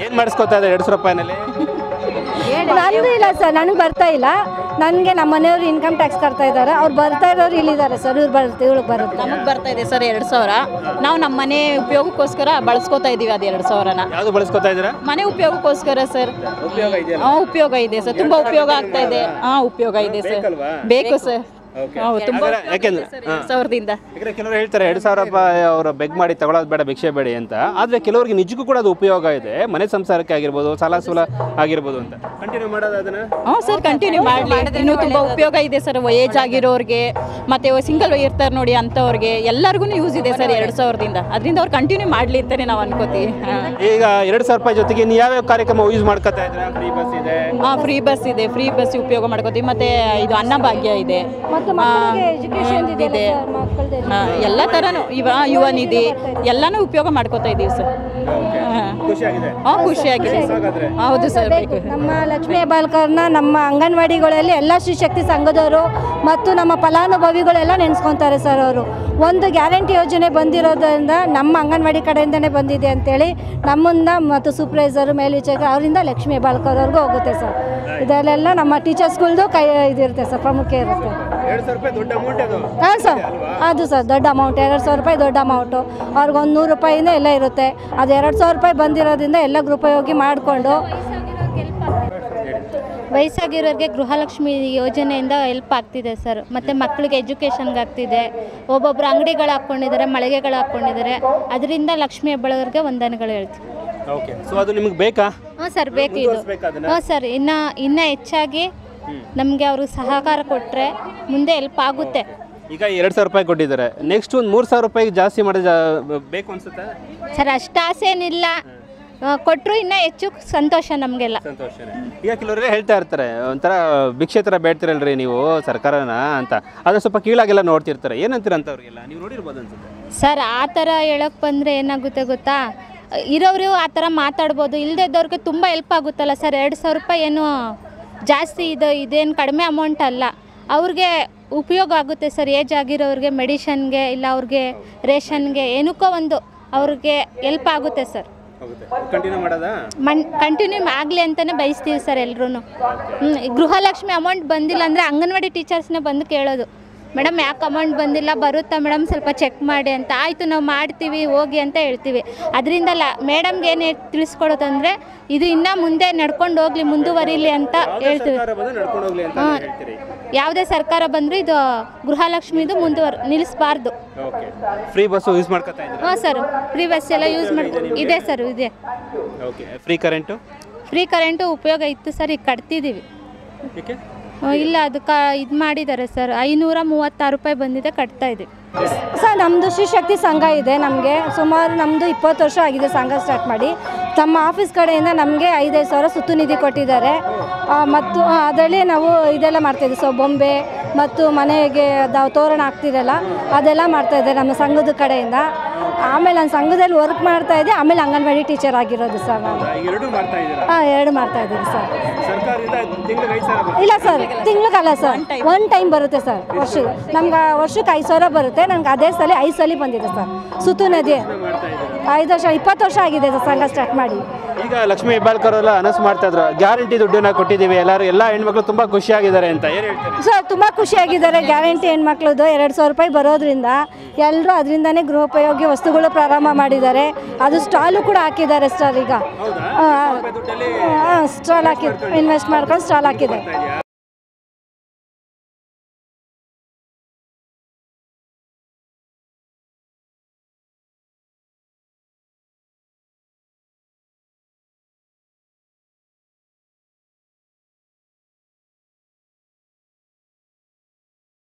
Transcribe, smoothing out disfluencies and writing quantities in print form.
ಏನು ಮಾಡಿಸ್ಕೊತಾ ಇದೆ 200 ರೂಪಾಯಿನಲ್ಲಿ? ನಂದು ಇಲ್ಲ ಸರ್, ನನಗೆ ಬರ್ತಾ ಇಲ್ಲ. ನನಗೆ ನಮ್ಮ ಮನೆಯವರು ಇನ್ಕಮ್ ಟ್ಯಾಕ್ಸ್ ಕಟ್ತಾ ಇದ್ದಾರೆ. ಅವ್ರು ಬರ್ತಾ ಇರೋರು ಇಲ್ಲಿದ್ದಾರೆ ಸರ್. ಇವಳಿಗೆ ಬರುತ್ತೆ. ನಮಗೆ ಬರ್ತಾ ಇದೆ ಸರ್ 2000. ನಾವು ನಮ್ಮ ಮನೆ ಉಪಯೋಗಕ್ಕೋಸ್ಕರ ಬಳಸ್ಕೊತಾ ಇದ್ದೀವಿ ಅದು 2000ನ. ಯಾವುದು ಬಳಸ್ಕೊತಾ ಇದ್ದೀರಾ? ಮನೆ ಉಪಯೋಗಕ್ಕೋಸ್ಕರ ಸರ್. ಉಪಯೋಗ ಇದೆ ಸರ್, ತುಂಬ ಉಪಯೋಗ ಆಗ್ತಾ ಇದೆ. ಉಪಯೋಗ ಇದೆ ಸರ್, ಬೇಕು ಸರ್. ಯಾಕೆಂದ್ರೆ ಕೆಲವರು ಹೇಳ್ತಾರೆ 2000 ರೂಪಾಯಿ ಅವರು ಬೆಗ್ ಮಾಡಿ ತಗೊಳ್ಳೋದು ಬೇಡ, ಭಿಕ್ಷೆ ಬೇಡಿ ಅಂತ. ಆದ್ರೆ ಕೆಲವರಿಗೆ ನಿಜಕ್ಕೂ ಕೂಡ ಅದು ಉಪಯೋಗ ಇದೆ, ಮನೆ ಸಂಸಾರಕ್ಕೆ ಆಗಿರ್ಬೋದು, ಸಾಲ ಸೂಲ ಆಗಿರ್ಬೋದು ಅಂತ. ಕಂಟಿನ್ಯೂ ಮಾಡೋದು ಅದನ್ನ? ಸರ್ ಕಂಟಿನ್ಯೂ ಮಾಡಲಿ. ಇನ್ನೂ ತುಂಬ ಉಪಯೋಗ ಇದೆ ಸರ್ ಏಜ್ ಆಗಿರೋರಿಗೆ, ಮತ್ತೆ ಸಿಂಗಲ್ ಇರ್ತಾರೆ ನೋಡಿ ಅಂಥವ್ರಿಗೆ ಎಲ್ಲರಿಗೂ ಯೂಸ್ ಇದೆ ಸರ್ 2000ದಿಂದ. ಅದರಿಂದ ಅವ್ರು ಕಂಟಿನ್ಯೂ ಮಾಡಲಿ ಅಂತಾನೆ ನಾವು ಅನ್ಕೋತೀವಿ. ಈಗ 2000 ರೂಪಾಯಿ ಜೊತೆಗೆ ನೀವು ಯಾವ್ಯಾವ ಕಾರ್ಯಕ್ರಮ ಯೂಸ್ ಮಾಡ್ಕೊತಾ ಇದ್ದೀರಾ? ಫ್ರೀ ಬಸ್ ಇದೆ. ಫ್ರೀ ಬಸ್ ಇದೆ, ಫ್ರೀ ಬಸ್ ಉಪಯೋಗ ಮಾಡ್ಕೋತೀವಿ. ಮತ್ತೆ ಇದು ಅನ್ನಭಾಗ್ಯ ಇದೆ, ಎಲ್ಲ ತರನು ಯುವ ನಿಧಿ ಎಲ್ಲಾನು ಉಪಯೋಗ ಮಾಡ್ಕೋತಾ ಇದೀವಿ ಸರ್. ಖುಷಿಯಾಗಿದೆ. ಹೌದು ಸರ್. ನಮ್ಮ ಲಕ್ಷ್ಮೀ ಹೆಬ್ಬಾಳ್ಕರ್ನ ನಮ್ಮ ಅಂಗನವಾಡಿಗಳಲ್ಲಿ ಎಲ್ಲ ಶ್ರೀಶಕ್ತಿ ಸಂಘದವರು ಮತ್ತು ನಮ್ಮ ಫಲಾನುಭವಿಗಳೆಲ್ಲ ನೆನೆಸ್ಕೊತಾರೆ ಸರ್. ಅವರು ಒಂದು ಗ್ಯಾರಂಟಿ ಯೋಜನೆ ಬಂದಿರೋದ್ರಿಂದ ನಮ್ಮ ಅಂಗನವಾಡಿ ಕಡೆಯಿಂದನೇ ಬಂದಿದೆ ಅಂತೇಳಿ ನಮ್ಮಿಂದ ಮತ್ತು ಸೂಪರ್ವೈಸರು ಮೇಲ್ವಿಚಾರಕ ಅವರಿಂದ ಲಕ್ಷ್ಮೀ ಹೆಬ್ಬಾಳ್ಕರ್ವರೆಗೂ ಹೋಗುತ್ತೆ ಸರ್. ಇದರಲ್ಲೆಲ್ಲ ನಮ್ಮ ಟೀಚರ್ಸ್ಗಳ್ದು ಕೈ ಇದಿರುತ್ತೆ ಸರ್, ಪ್ರಾಮುಖ್ಯ ಇರುತ್ತೆ. ಹಾಂ ಸರ್, ಅದು ಸರ್ ದೊಡ್ಡ ಅಮೌಂಟ್. 2000 ರೂಪಾಯಿ ದೊಡ್ಡ ಅಮೌಂಟು. ಅವ್ರಿಗೆ 100 ರೂಪಾಯಿನ ಎಲ್ಲ ಇರುತ್ತೆ. ಅದು 2000 ರೂಪಾಯಿ ಬಂದಿರೋದ್ರಿಂದ ಎಲ್ಲ ಉಪಯೋಗಿ ಮಾಡಿಕೊಂಡು ವಯಸ್ಸಾಗಿರೋರಿಗೆ ಗೃಹಲಕ್ಷ್ಮಿ ಯೋಜನೆಯಿಂದ ಹೆಲ್ಪ್ ಆಗ್ತಿದೆ ಸರ್. ಮತ್ತು ಮಕ್ಕಳಿಗೆ ಎಜುಕೇಷನ್ಗೆ ಆಗ್ತಿದೆ. ಒಬ್ಬೊಬ್ಬರು ಅಂಗಡಿಗಳು ಹಾಕ್ಕೊಂಡಿದ್ದಾರೆ, ಮಳಿಗೆಗಳು ಹಾಕ್ಕೊಂಡಿದ್ದಾರೆ. ಅದರಿಂದ ಲಕ್ಷ್ಮೀ ಹೆಬ್ಬಾಳ್ಕರ್ಗೆ ವಂದನೆಗಳು ಹೇಳ್ತೀವಿ. ಅದು ನಿಮಗೆ ಬೇಕಾ? ಹಾಂ ಸರ್, ಬೇಕು ಇದು. ಹಾಂ ಸರ್, ಇನ್ನೂ ಹೆಚ್ಚಾಗಿ ನಮಗೆ ಅವ್ರಿಗೆ ಸಹಕಾರ ಕೊಟ್ಟರೆ ಮುಂದೆ ಹೆಲ್ಪ್ ಆಗುತ್ತೆ. ಈಗ 2000 ರೂಪಾಯಿ ಕೊಟ್ಟಿದ್ದಾರೆ, ನೆಕ್ಸ್ಟ್ ಒಂದು 3000 ರೂಪಾಯಿಗೆ ಜಾಸ್ತಿ ಮಾಡೋದು ಬೇಕು ಅನ್ಸುತ್ತೆ ಸರ್? ಅಷ್ಟು ಆಸೆ ಏನಿಲ್ಲ, ಕೊಟ್ಟರು ಇನ್ನೂ ಹೆಚ್ಚು ಸಂತೋಷ ನಮಗೆಲ್ಲ. ಈಗ ಕೆಲವರೇ ಹೇಳ್ತಾ ಇರ್ತಾರೆ, ಒಂಥರ ಭಿಕ್ಷೆ ಥರ ಬೇಡ್ತಿರಲ್ರಿ ನೀವು ಸರ್ಕಾರನ ಅಂತ. ಅದು ಸ್ವಲ್ಪ ಕೀಳಾಗೆಲ್ಲ ನೋಡ್ತಿರ್ತಾರೆ. ಏನಂತೀರ ಅಂತವ್ರಿಗೆಲ್ಲ ನೀವು ನೋಡಿರ್ಬೋದು ಅನ್ಸುತ್ತೆ ಸರ್. ಆ ಥರ ಹೇಳೋಕ್ಕೆ ಬಂದರೆ ಏನಾಗುತ್ತೆ ಗೊತ್ತಾ, ಇರೋರು ಆ ಥರ ಮಾತಾಡ್ಬೋದು, ಇಲ್ಲದೇ ಇದ್ದವ್ರಿಗೆ ತುಂಬ ಹೆಲ್ಪ್ ಆಗುತ್ತಲ್ಲ ಸರ್. 2000 ರೂಪಾಯಿ ಏನು ಜಾಸ್ತಿ ಇದೇನು ಕಡಿಮೆ ಅಮೌಂಟ್ ಅಲ್ಲ. ಅವ್ರಿಗೆ ಉಪಯೋಗ ಆಗುತ್ತೆ ಸರ್. ಏಜ್ ಆಗಿರೋರಿಗೆ ಮೆಡಿಷನ್ಗೆ ಇಲ್ಲ ಅವ್ರಿಗೆ ರೇಷನ್ಗೆ ಏನಕ್ಕೋ ಒಂದು ಅವ್ರಿಗೆ ಹೆಲ್ಪ್ ಆಗುತ್ತೆ ಸರ್. ಕಂಟಿನ್ಯೂ ಆಗಲಿ ಅಂತಲೇ ಬಯಸ್ತೀವಿ ಸರ್ ಎಲ್ಲರೂ. ಗೃಹಲಕ್ಷ್ಮಿ ಅಮೌಂಟ್ ಬಂದಿಲ್ಲ ಅಂದರೆ ಅಂಗನವಾಡಿ ಟೀಚರ್ಸ್ನೇ ಬಂದು ಕೇಳೋದು, ಮೇಡಮ್ ಯಾಕೆ ಅಮೌಂಟ್ ಬಂದಿಲ್ಲ, ಬರುತ್ತಾ ಮೇಡಮ್ ಸ್ವಲ್ಪ ಚೆಕ್ ಮಾಡಿ ಅಂತ. ಆಯಿತು ನಾವು ಮಾಡ್ತೀವಿ ಹೋಗಿ ಅಂತ ಹೇಳ್ತೀವಿ. ಅದರಿಂದ ಮೇಡಮ್ಗೆ ಏನು ತಿಳಿಸ್ಕೊಡೋದಂದರೆ ಇದು ಇನ್ನೂ ಮುಂದೆ ನಡ್ಕೊಂಡು ಹೋಗ್ಲಿ, ಮುಂದುವರಿಲಿ ಅಂತ ಹೇಳ್ತೀವಿ. ಯಾವುದೇ ಸರ್ಕಾರ ಬಂದರೂ ಇದು ಗೃಹಲಕ್ಷ್ಮಿದು ನಿಲ್ಲಿಸಬಾರ್ದು. ಫ್ರೀ ಬಸ್ ಯೂಸ್ ಮಾಡ್ಕೊತಾ ಇದ್ದೀರಾ? ಹಾಂ ಸರ್, ಫ್ರೀ ಬಸ್ ಎಲ್ಲ ಯೂಸ್ ಇದೆ ಸರ್, ಇದೆ. ಫ್ರೀ ಕರೆಂಟು ಉಪಯೋಗ ಇತ್ತು ಸರ್, ಈಗ ಕಟ್ತಿದ್ದೀವಿ. ಇಲ್ಲ, ಅದಕ್ಕೆ ಇದು ಮಾಡಿದ್ದಾರೆ ಸರ್. 536 ರೂಪಾಯಿ ಬಂದಿದೆ, ಕಟ್ತಾ ಇದ್ದೀವಿ ಸರ್. ನಮ್ಮದು ಶ್ರೀಶಕ್ತಿ ಸಂಘ ಇದೆ. ನಮಗೆ ಸುಮಾರು ನಮ್ಮದು 20 ವರ್ಷ ಆಗಿದೆ ಸಂಘ ಸ್ಟಾರ್ಟ್ ಮಾಡಿ. ತಮ್ಮ ಆಫೀಸ್ ಕಡೆಯಿಂದ ನಮಗೆ 5-5 ಸಾವಿರ ಸುತ್ತು ನಿಧಿ ಕೊಟ್ಟಿದ್ದಾರೆ. ಮತ್ತು ಅದರಲ್ಲಿ ನಾವು ಇದೆಲ್ಲ ಮಾಡ್ತಾಯಿದ್ವಿ. ಸೊ ಬೊಂಬೆ ಮತ್ತು ಮನೆಗೆ ತೋರಣ ಹಾಕ್ತಿರಲ್ಲ ಅದೆಲ್ಲ ಮಾಡ್ತಾಯಿದ್ದೆ ನಮ್ಮ ಸಂಘದ ಕಡೆಯಿಂದ. ಆಮೇಲೆ ನಾನು ಸಂಘದಲ್ಲಿ ವರ್ಕ್ ಮಾಡ್ತಾಯಿದ್ದೆ, ಆಮೇಲೆ ಅಂಗನವಾಡಿ ಟೀಚರ್ ಆಗಿರೋದು ಸರ್ ನಾನು. ಹಾಂ, 2 ಮಾಡ್ತಾಯಿದ್ದೀನಿ ಸರ್. ಇಲ್ಲ ಸರ್, ತಿಂಗಳಿಗಲ್ಲ ಸರ್, ಒನ್ ಟೈಮ್ ಬರುತ್ತೆ ಸರ್. ನಮ್ಗೆ ವರ್ಷಕ್ಕೆ 5,000 ಬರುತ್ತೆ. ನನಗೆ ಅದೇ ಸಲ 5 ಸಲ ಬಂದಿದೆ ಸರ್ ಸುತ್ತು ನದಿ. 5 ವರ್ಷ 20 ವರ್ಷ ಆಗಿದೆ ಸರ್ ಸಂಘ ಸ್ಟಾರ್ಟ್ ಮಾಡಿ. ಈಗ ಲಕ್ಷ್ಮೀ ಹೆಬ್ಬಾಳ್ಕರ್ ಎಲ್ಲ ಅನೌನ್ಸ್ ಮಾಡ್ತಾ ಇದ್ರು, ಗ್ಯಾರಂಟಿ ದುಡ್ಡನ್ನ ಕೊಟ್ಟಿದ್ದೀವಿ, ಎಲ್ಲ ಹೆಣ್ಮಕ್ಳು ತುಂಬ ಖುಷಿಯಾಗಿದ್ದಾರೆ ಅಂತ. ಏನು ಹೇಳ್ತಾರೆ ಸರ್? ತುಂಬ ಖುಷಿಯಾಗಿದ್ದಾರೆ. ಗ್ಯಾರಂಟಿ ಹೆಣ್ಮಕ್ಳದ್ದು 2,000 ರೂಪಾಯಿ ಬರೋದ್ರಿಂದ ಎಲ್ಲರೂ ಅದರಿಂದನೇ ಗೃಹೋಪಯೋಗಿ ವಸ್ತುಗಳು ಪ್ರಾರಂಭ ಮಾಡಿದ್ದಾರೆ. ಅದು ಸ್ಟಾಲು ಕೂಡ ಹಾಕಿದ್ದಾರೆ ಸರ್. ಈಗ ಸ್ಟಾಲ್ ಹಾಕಿ ಇನ್ವೆಸ್ಟ್ ಮಾಡ್ಕೊಂಡು ಸ್ಟಾಲ್ ಹಾಕಿದ್ದಾರೆ.